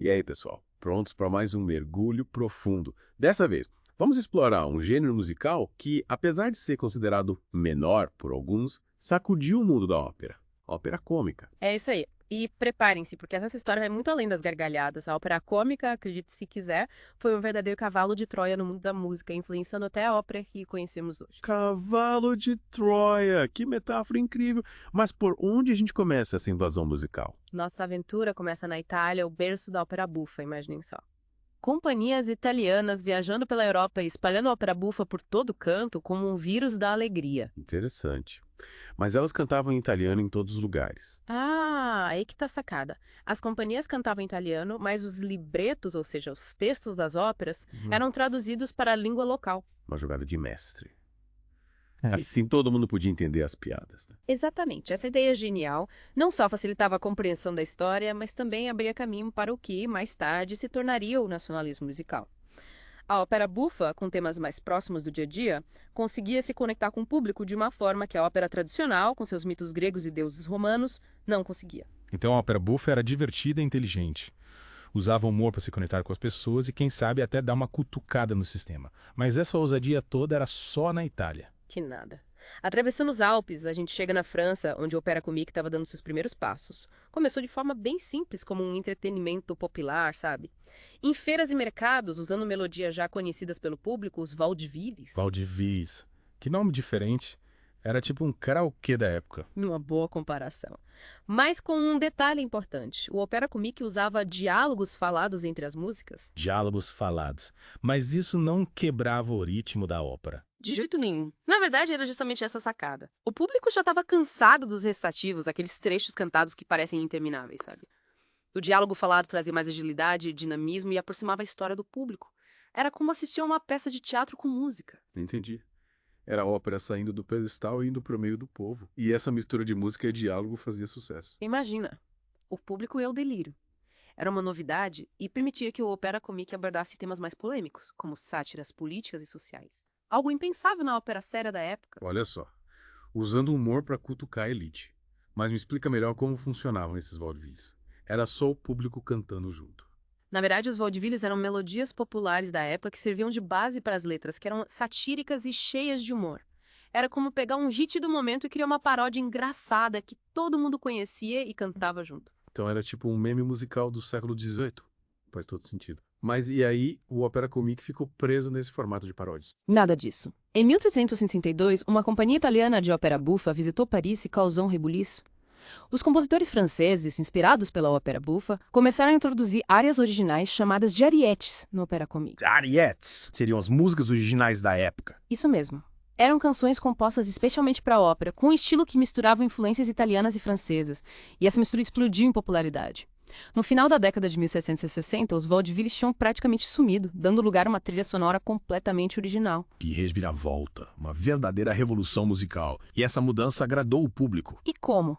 E aí, pessoal? Prontos para mais um mergulho profundo. Dessa vez, vamos explorar um gênero musical que, apesar de ser considerado menor por alguns, sacudiu o mundo da ópera. Ópera cômica. É isso aí. E preparem-se, porque essa história vai muito além das gargalhadas. A ópera cômica, acredite se quiser, foi um verdadeiro cavalo de Troia no mundo da música, influenciando até a ópera que conhecemos hoje. Cavalo de Troia! Que metáfora incrível! Mas por onde a gente começa essa invasão musical? Nossa aventura começa na Itália, o berço da ópera bufa, imaginem só. Companhias italianas viajando pela Europa e espalhando a ópera bufa por todo canto como um vírus da alegria. Interessante. Mas elas cantavam em italiano em todos os lugares. Ah, aí que tá a sacada. As companhias cantavam em italiano, mas os libretos, ou seja, os textos das óperas, Uhum. eram traduzidos para a língua local. Uma jogada de mestre. Assim todo mundo podia entender as piadas, né? Exatamente. Essa ideia genial não só facilitava a compreensão da história, mas também abria caminho para o que, mais tarde, se tornaria o nacionalismo musical. A ópera bufa, com temas mais próximos do dia a dia, conseguia se conectar com o público de uma forma que a ópera tradicional, com seus mitos gregos e deuses romanos, não conseguia. Então a ópera bufa era divertida e inteligente. Usava humor para se conectar com as pessoas e, quem sabe, até dar uma cutucada no sistema. Mas essa ousadia toda era só na Itália. Que nada. Atravessando os Alpes, a gente chega na França, onde a ópera comique estava dando seus primeiros passos. Começou de forma bem simples, como um entretenimento popular, sabe? Em feiras e mercados, usando melodias já conhecidas pelo público, os vaudevilles. Vaudevilles. Que nome diferente. Era tipo um karaokê da época. Uma boa comparação. Mas com um detalhe importante. O opera comique usava diálogos falados entre as músicas. Diálogos falados. Mas isso não quebrava o ritmo da ópera. De jeito nenhum. Na verdade, era justamente essa sacada. O público já estava cansado dos recitativos, aqueles trechos cantados que parecem intermináveis, sabe? O diálogo falado trazia mais agilidade, dinamismo e aproximava a história do público. Era como assistir a uma peça de teatro com música. Entendi. Era a ópera saindo do pedestal e indo para o meio do povo. E essa mistura de música e diálogo fazia sucesso. Imagina, o público e o delírio. Era uma novidade e permitia que o opera comique abordasse temas mais polêmicos, como sátiras políticas e sociais. Algo impensável na ópera séria da época. Olha só. Usando humor para cutucar a elite. Mas me explica melhor como funcionavam esses vaudevilles. Era só o público cantando junto. Na verdade, os vaudevilles eram melodias populares da época que serviam de base para as letras, que eram satíricas e cheias de humor. Era como pegar um hit do momento e criar uma paródia engraçada que todo mundo conhecia e cantava junto. Então era tipo um meme musical do século XVIII. Faz todo sentido. Mas e aí o Opera Comique ficou preso nesse formato de paródias? Nada disso. Em 1362, uma companhia italiana de ópera bufa visitou Paris e causou um rebuliço. Os compositores franceses, inspirados pela ópera bufa, começaram a introduzir áreas originais chamadas de ariettes no opera comique. Ariettes seriam as músicas originais da época. Isso mesmo. Eram canções compostas especialmente para a ópera, com um estilo que misturava influências italianas e francesas, e essa mistura explodiu em popularidade. No final da década de 1760, os vaudevilles tinham praticamente sumido, dando lugar a uma trilha sonora completamente original. Que reviravolta, uma verdadeira revolução musical. E essa mudança agradou o público. E como?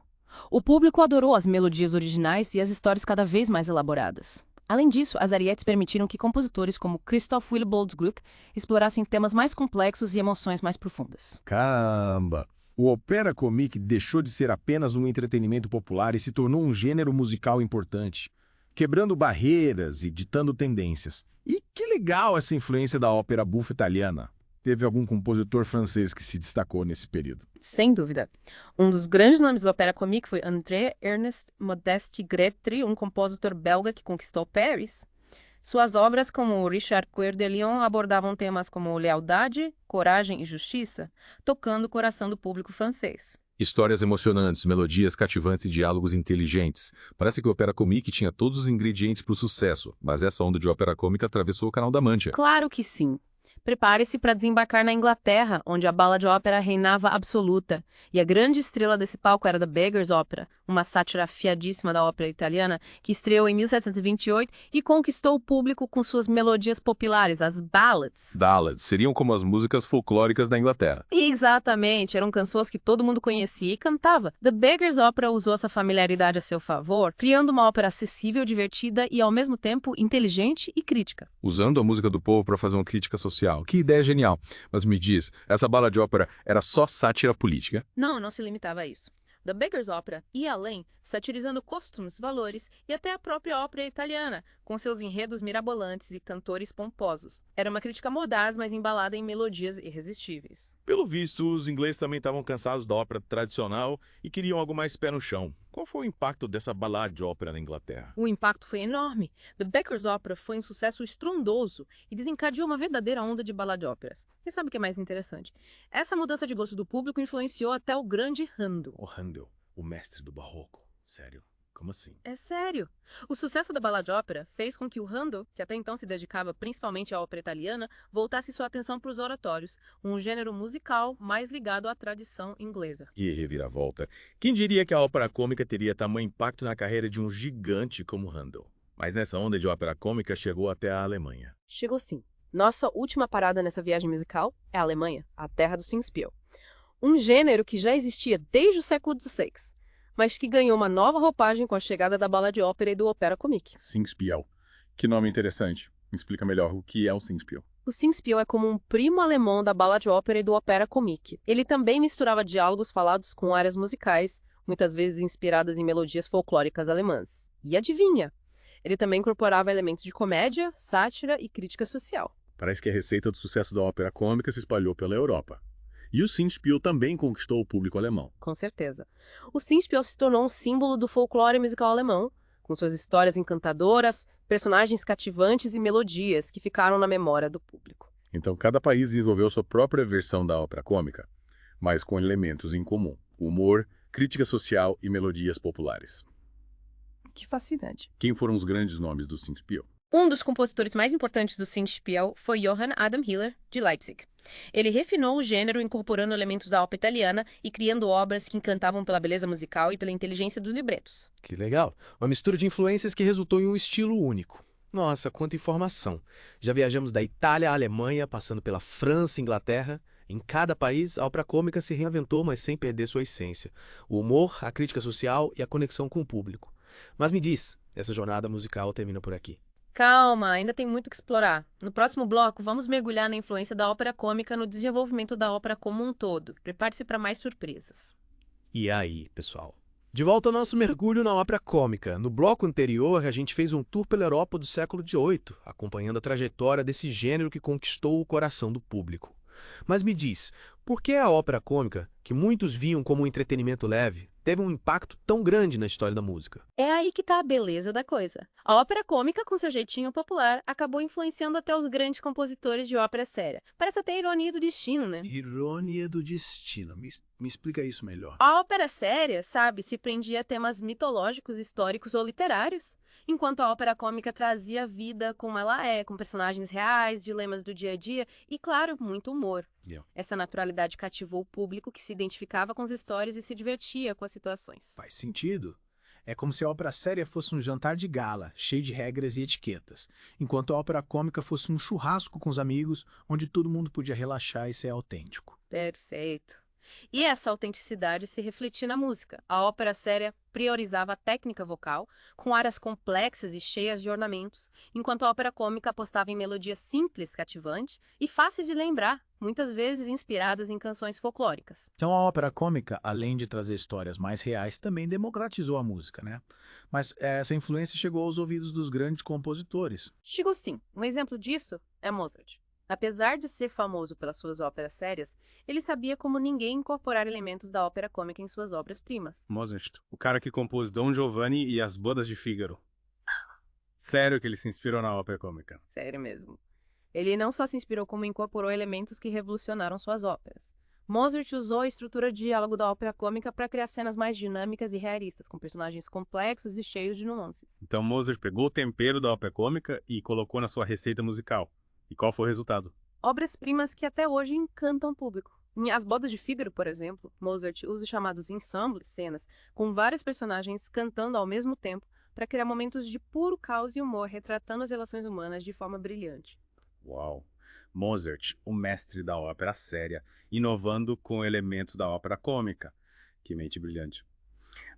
O público adorou as melodias originais e as histórias cada vez mais elaboradas. Além disso, as ariettes permitiram que compositores como Christoph Willibald Gluck explorassem temas mais complexos e emoções mais profundas. Caramba! O Opera Comique deixou de ser apenas um entretenimento popular e se tornou um gênero musical importante, quebrando barreiras e ditando tendências. E que legal essa influência da ópera bufa italiana! Teve algum compositor francês que se destacou nesse período? Sem dúvida. Um dos grandes nomes do opera comique foi André Ernest Modeste Grétry, um compositor belga que conquistou Paris. Suas obras, como o Richard Coeur de Lion, abordavam temas como lealdade, coragem e justiça, tocando o coração do público francês. Histórias emocionantes, melodias cativantes e diálogos inteligentes. Parece que o Opera Comique tinha todos os ingredientes para o sucesso, mas essa onda de ópera cômica atravessou o Canal da Mancha. Claro que sim. Prepare-se para desembarcar na Inglaterra, onde a bala de ópera reinava absoluta, e a grande estrela desse palco era The Beggar's Opera, uma sátira afiadíssima da ópera italiana, que estreou em 1728 e conquistou o público com suas melodias populares, as ballads. Ballads seriam como as músicas folclóricas da Inglaterra. Exatamente, eram canções que todo mundo conhecia e cantava. The Beggar's Opera usou essa familiaridade a seu favor, criando uma ópera acessível, divertida e, ao mesmo tempo, inteligente e crítica. Usando a música do povo para fazer uma crítica social. Que ideia genial. Mas me diz, essa bala de ópera era só sátira política? Não se limitava a isso. The Beggar's Opera ia além, satirizando costumes, valores e até a própria ópera italiana, com seus enredos mirabolantes e cantores pomposos. Era uma crítica mordaz, mas embalada em melodias irresistíveis. Pelo visto, os ingleses também estavam cansados da ópera tradicional e queriam algo mais pé no chão. Qual foi o impacto dessa balada de ópera na Inglaterra? O impacto foi enorme. The Beggar's Opera foi um sucesso estrondoso e desencadeou uma verdadeira onda de balada-óperas. E sabe o que é mais interessante? Essa mudança de gosto do público influenciou até o grande Handel. O Handel, o mestre do barroco. Sério? Como assim? É sério. O sucesso da balada-ópera fez com que o Handel, que até então se dedicava principalmente à ópera italiana, voltasse sua atenção para os oratórios, um gênero musical mais ligado à tradição inglesa. Que reviravolta. Quem diria que a ópera cômica teria tamanho impacto na carreira de um gigante como Handel? Mas nessa onda de ópera cômica chegou até a Alemanha. Chegou sim. Nossa última parada nessa viagem musical é a Alemanha, a terra do Singspiel. Um gênero que já existia desde o século XVI, mas que ganhou uma nova roupagem com a chegada da balada-ópera e do opera comique. Singspiel. Que nome interessante. Me explica melhor o que é um Singspiel. O Singspiel é como um primo alemão da balada-ópera e do opera comique. Ele também misturava diálogos falados com áreas musicais, muitas vezes inspiradas em melodias folclóricas alemãs. E adivinha? Ele também incorporava elementos de comédia, sátira e crítica social. Parece que a receita do sucesso da ópera cômica se espalhou pela Europa. E o Singspiel também conquistou o público alemão. Com certeza. O Singspiel se tornou um símbolo do folclore musical alemão, com suas histórias encantadoras, personagens cativantes e melodias que ficaram na memória do público. Então, cada país desenvolveu sua própria versão da ópera cômica, mas com elementos em comum: humor, crítica social e melodias populares. Que fascinante. Quem foram os grandes nomes do Singspiel? Um dos compositores mais importantes do Singspiel foi Johann Adam Hiller, de Leipzig. Ele refinou o gênero incorporando elementos da ópera italiana e criando obras que encantavam pela beleza musical e pela inteligência dos libretos. Que legal. Uma mistura de influências que resultou em um estilo único. Nossa, quanta informação. Já viajamos da Itália à Alemanha, passando pela França e Inglaterra. Em cada país, a ópera cômica se reinventou, mas sem perder sua essência. O humor, a crítica social e a conexão com o público. Mas me diz, essa jornada musical termina por aqui. Calma, ainda tem muito que explorar. No próximo bloco, vamos mergulhar na influência da ópera cômica no desenvolvimento da ópera como um todo. Prepare-se para mais surpresas. E aí, pessoal? De volta ao nosso mergulho na ópera cômica. No bloco anterior, a gente fez um tour pela Europa do século XVIII, acompanhando a trajetória desse gênero que conquistou o coração do público. Mas me diz, por que a ópera cômica, que muitos viam como um entretenimento leve, teve um impacto tão grande na história da música? É aí que tá a beleza da coisa. A ópera cômica, com seu jeitinho popular, acabou influenciando até os grandes compositores de ópera séria. Parece até ironia do destino, né? Ironia do destino. Me explica isso melhor. A ópera séria, sabe, se prendia a temas mitológicos, históricos ou literários, enquanto a ópera cômica trazia a vida como ela é, com personagens reais, dilemas do dia a dia e, claro, muito humor. Essa naturalidade cativou o público que se identificava com as histórias e se divertia com as situações. Faz sentido. É como se a ópera séria fosse um jantar de gala, cheio de regras e etiquetas, enquanto a ópera cômica fosse um churrasco com os amigos, onde todo mundo podia relaxar e ser autêntico. Perfeito. E essa autenticidade se refletia na música. A ópera séria priorizava a técnica vocal, com áreas complexas e cheias de ornamentos, enquanto a ópera cômica apostava em melodias simples, cativantes e fáceis de lembrar, muitas vezes inspiradas em canções folclóricas. Então a ópera cômica, além de trazer histórias mais reais, também democratizou a música, né? Mas essa influência chegou aos ouvidos dos grandes compositores. Chegou sim. Um exemplo disso é Mozart. Apesar de ser famoso pelas suas óperas sérias, ele sabia como ninguém incorporar elementos da ópera cômica em suas obras-primas. Mozart, o cara que compôs Dom Giovanni e As Bodas de Fígaro. Sério que ele se inspirou na ópera cômica? Sério mesmo. Ele não só se inspirou, como incorporou elementos que revolucionaram suas óperas. Mozart usou a estrutura de diálogo da ópera cômica para criar cenas mais dinâmicas e realistas, com personagens complexos e cheios de nuances. Então Mozart pegou o tempero da ópera cômica e colocou na sua receita musical. E qual foi o resultado? Obras-primas que até hoje encantam o público. Em As Bodas de Fígaro, por exemplo, Mozart usa os chamados ensembles, cenas, com vários personagens cantando ao mesmo tempo para criar momentos de puro caos e humor, retratando as relações humanas de forma brilhante. Uau! Mozart, o mestre da ópera séria, inovando com elementos da ópera cômica. Que mente brilhante.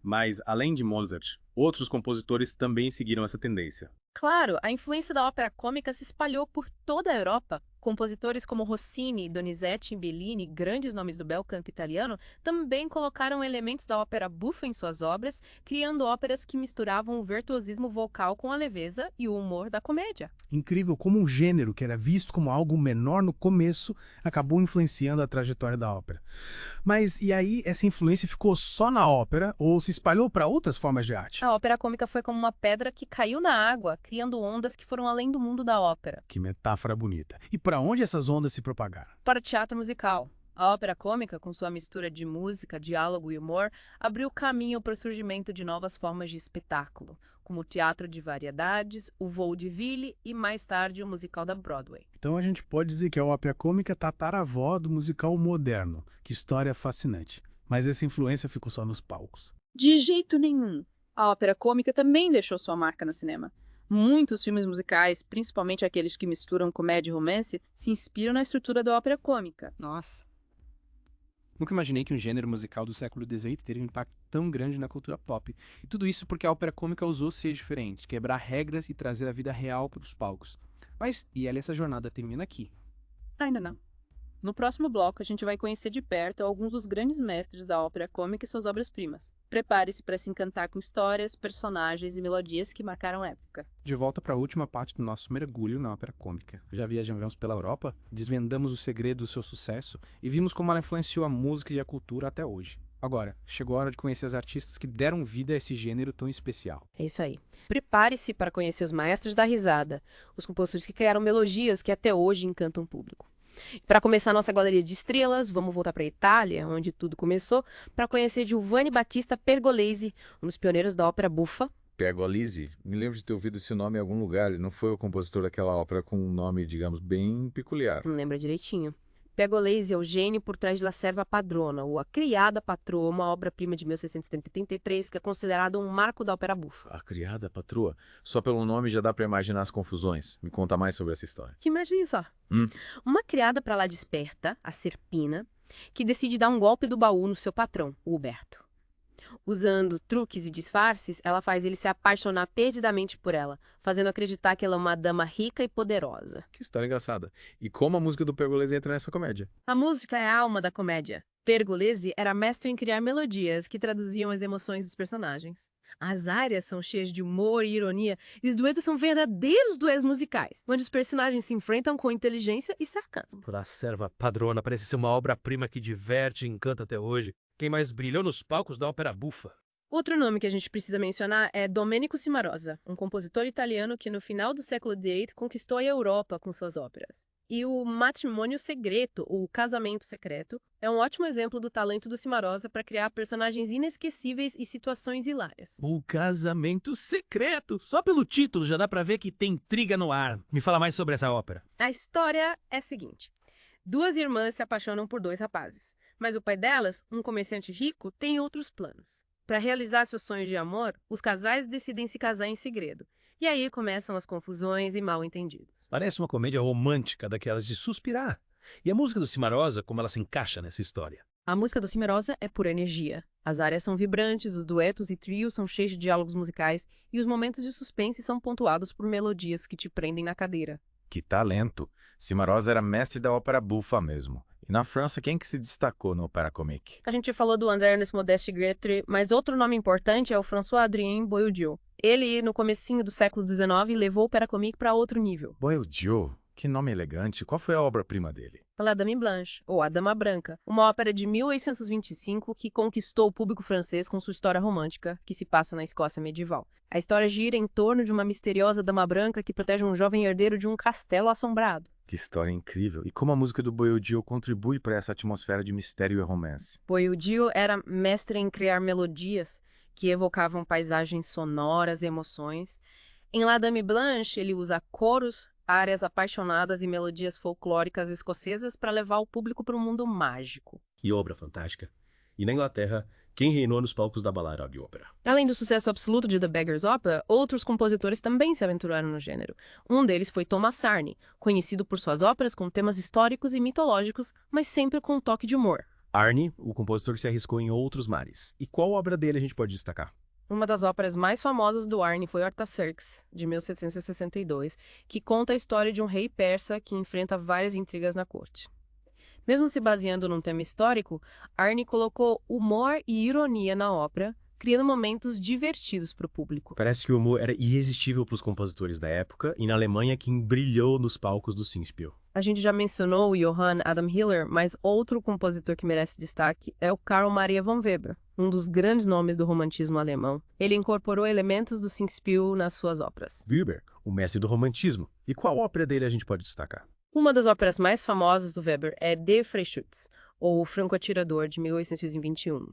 Mas, além de Mozart, outros compositores também seguiram essa tendência. Claro, a influência da ópera cômica se espalhou por toda a Europa. Compositores como Rossini, Donizetti e Bellini, grandes nomes do bel canto italiano, também colocaram elementos da ópera buffa em suas obras, criando óperas que misturavam o virtuosismo vocal com a leveza e o humor da comédia. Incrível como um gênero que era visto como algo menor no começo acabou influenciando a trajetória da ópera. Mas e aí essa influência ficou só na ópera ou se espalhou para outras formas de arte? A ópera cômica foi como uma pedra que caiu na água, criando ondas que foram além do mundo da ópera. Que metáfora bonita. E para onde essas ondas se propagaram? Para o teatro musical, a ópera cômica, com sua mistura de música, diálogo e humor, abriu caminho para o surgimento de novas formas de espetáculo, como o teatro de variedades, o vaudeville e, mais tarde, o musical da Broadway. Então a gente pode dizer que a ópera cômica é tataravó do musical moderno. Que história fascinante. Mas essa influência ficou só nos palcos. De jeito nenhum. A ópera cômica também deixou sua marca no cinema. Muitos filmes musicais, principalmente aqueles que misturam comédia e romance, se inspiram na estrutura da ópera cômica. Nossa. Nunca imaginei que um gênero musical do século XVIII teria um impacto tão grande na cultura pop. E tudo isso porque a ópera cômica ousou ser diferente, quebrar regras e trazer a vida real para os palcos. Mas, e essa jornada termina aqui? Ainda não. No próximo bloco, a gente vai conhecer de perto alguns dos grandes mestres da ópera cômica e suas obras-primas. Prepare-se para se encantar com histórias, personagens e melodias que marcaram a época. De volta para a última parte do nosso mergulho na ópera cômica. Já viajamos pela Europa, desvendamos o segredo do seu sucesso e vimos como ela influenciou a música e a cultura até hoje. Agora, chegou a hora de conhecer os artistas que deram vida a esse gênero tão especial. É isso aí. Prepare-se para conhecer os maestros da risada, os compositores que criaram melodias que até hoje encantam o público. Para começar nossa galeria de estrelas, vamos voltar para a Itália, onde tudo começou, para conhecer Giovanni Battista Pergolesi, um dos pioneiros da ópera buffa. Pergolesi? Me lembro de ter ouvido esse nome em algum lugar. Ele não foi o compositor daquela ópera com um nome, digamos, bem peculiar. Não lembra direitinho. Pergolesi é o gênio por trás de La Serva Padrona, ou A Criada Patroa, uma obra-prima de 1673, que é considerada um marco da ópera buffa. A Criada Patroa? Só pelo nome já dá para imaginar as confusões. Me conta mais sobre essa história. Que imagine só. Uma criada para lá desperta, a Serpina, que decide dar um golpe do baú no seu patrão, o Huberto. Usando truques e disfarces, ela faz ele se apaixonar perdidamente por ela, fazendo acreditar que ela é uma dama rica e poderosa. Que história engraçada. E como a música do Pergolesi entra nessa comédia? A música é a alma da comédia. Pergolesi era mestre em criar melodias que traduziam as emoções dos personagens. As áreas são cheias de humor e ironia, e os duetos são verdadeiros duetos musicais, onde os personagens se enfrentam com inteligência e sarcasmo. La Serva Padrona parece ser uma obra-prima que diverte e encanta até hoje. Quem mais brilhou nos palcos da ópera buffa. Outro nome que a gente precisa mencionar é Domenico Cimarosa, um compositor italiano que no final do século XVIII conquistou a Europa com suas óperas. E o Matrimônio Segreto, ou Casamento Secreto, é um ótimo exemplo do talento do Cimarosa para criar personagens inesquecíveis e situações hilárias. O Casamento Secreto! Só pelo título já dá pra ver que tem intriga no ar. Me fala mais sobre essa ópera. A história é a seguinte. Duas irmãs se apaixonam por dois rapazes, mas o pai delas, um comerciante rico, tem outros planos. Para realizar seus sonhos de amor, os casais decidem se casar em segredo. E aí começam as confusões e mal-entendidos. Parece uma comédia romântica daquelas de suspirar. E a música do Cimarosa, como ela se encaixa nessa história? A música do Cimarosa é pura energia. As áreas são vibrantes, os duetos e trios são cheios de diálogos musicais e os momentos de suspense são pontuados por melodias que te prendem na cadeira. Que talento! Cimarosa era mestre da ópera buffa mesmo. E na França, quem que se destacou no Opéra Comique? A gente falou do André-Ernest Modeste Grétry, mas outro nome importante é o François-Adrien Boieldieu. Ele, no comecinho do século XIX, levou o Opéra Comique para outro nível. Boieldieu? Que nome elegante. Qual foi a obra-prima dele? La Dame Blanche, ou A Dama Branca, uma ópera de 1825 que conquistou o público francês com sua história romântica, que se passa na Escócia medieval. A história gira em torno de uma misteriosa dama branca que protege um jovem herdeiro de um castelo assombrado. Que história incrível. E como a música do Boieldieu contribui para essa atmosfera de mistério e romance? Boieldieu era mestre em criar melodias que evocavam paisagens sonoras e emoções. Em La Dame Blanche, ele usa coros, áreas apaixonadas e melodias folclóricas escocesas para levar o público para um mundo mágico. Que obra fantástica! E na Inglaterra, quem reinou nos palcos da balada de ópera? Além do sucesso absoluto de The Beggar's Opera, outros compositores também se aventuraram no gênero. Um deles foi Thomas Sarne, conhecido por suas óperas com temas históricos e mitológicos, mas sempre com um toque de humor. Arne, o compositor que se arriscou em outros mares. E qual obra dele a gente pode destacar? Uma das óperas mais famosas do Arne foi Artaxerxes, de 1762, que conta a história de um rei persa que enfrenta várias intrigas na corte. Mesmo se baseando num tema histórico, Arne colocou humor e ironia na ópera, criando momentos divertidos para o público. Parece que o humor era irresistível para os compositores da época e na Alemanha quem brilhou nos palcos do Singspiel. A gente já mencionou o Johann Adam Hiller, mas outro compositor que merece destaque é o Carl Maria von Weber, um dos grandes nomes do romantismo alemão. Ele incorporou elementos do Singspiel nas suas óperas. Weber, o mestre do romantismo. E qual ópera dele a gente pode destacar? Uma das óperas mais famosas do Weber é Der Freischütz, ou O Franco Atirador, de 1821.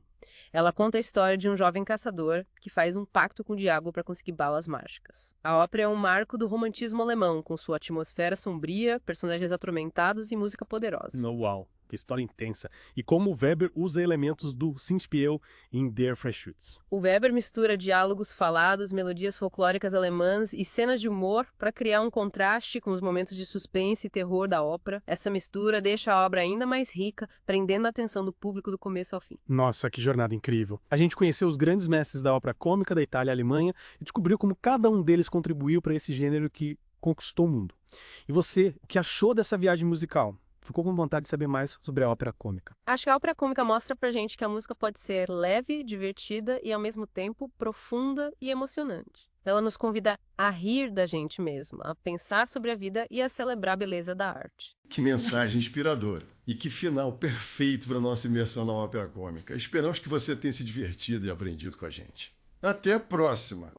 Ela conta a história de um jovem caçador que faz um pacto com o diabo para conseguir balas mágicas. A ópera é um marco do romantismo alemão, com sua atmosfera sombria, personagens atormentados e música poderosa. Uau, que história intensa. E como o Weber usa elementos do Singspiel em Der Freischütz. O Weber mistura diálogos falados, melodias folclóricas alemãs e cenas de humor para criar um contraste com os momentos de suspense e terror da ópera. Essa mistura deixa a obra ainda mais rica, prendendo a atenção do público do começo ao fim. Nossa, que jornada incrível. A gente conheceu os grandes mestres da ópera cômica da Itália e Alemanha e descobriu como cada um deles contribuiu para esse gênero que conquistou o mundo. E você, o que achou dessa viagem musical? Ficou com vontade de saber mais sobre a ópera cômica? Acho que a ópera cômica mostra pra gente que a música pode ser leve, divertida e, ao mesmo tempo, profunda e emocionante. Ela nos convida a rir da gente mesma, a pensar sobre a vida e a celebrar a beleza da arte. Que mensagem inspiradora. E que final perfeito para nossa imersão na ópera cômica. Esperamos que você tenha se divertido e aprendido com a gente. Até a próxima!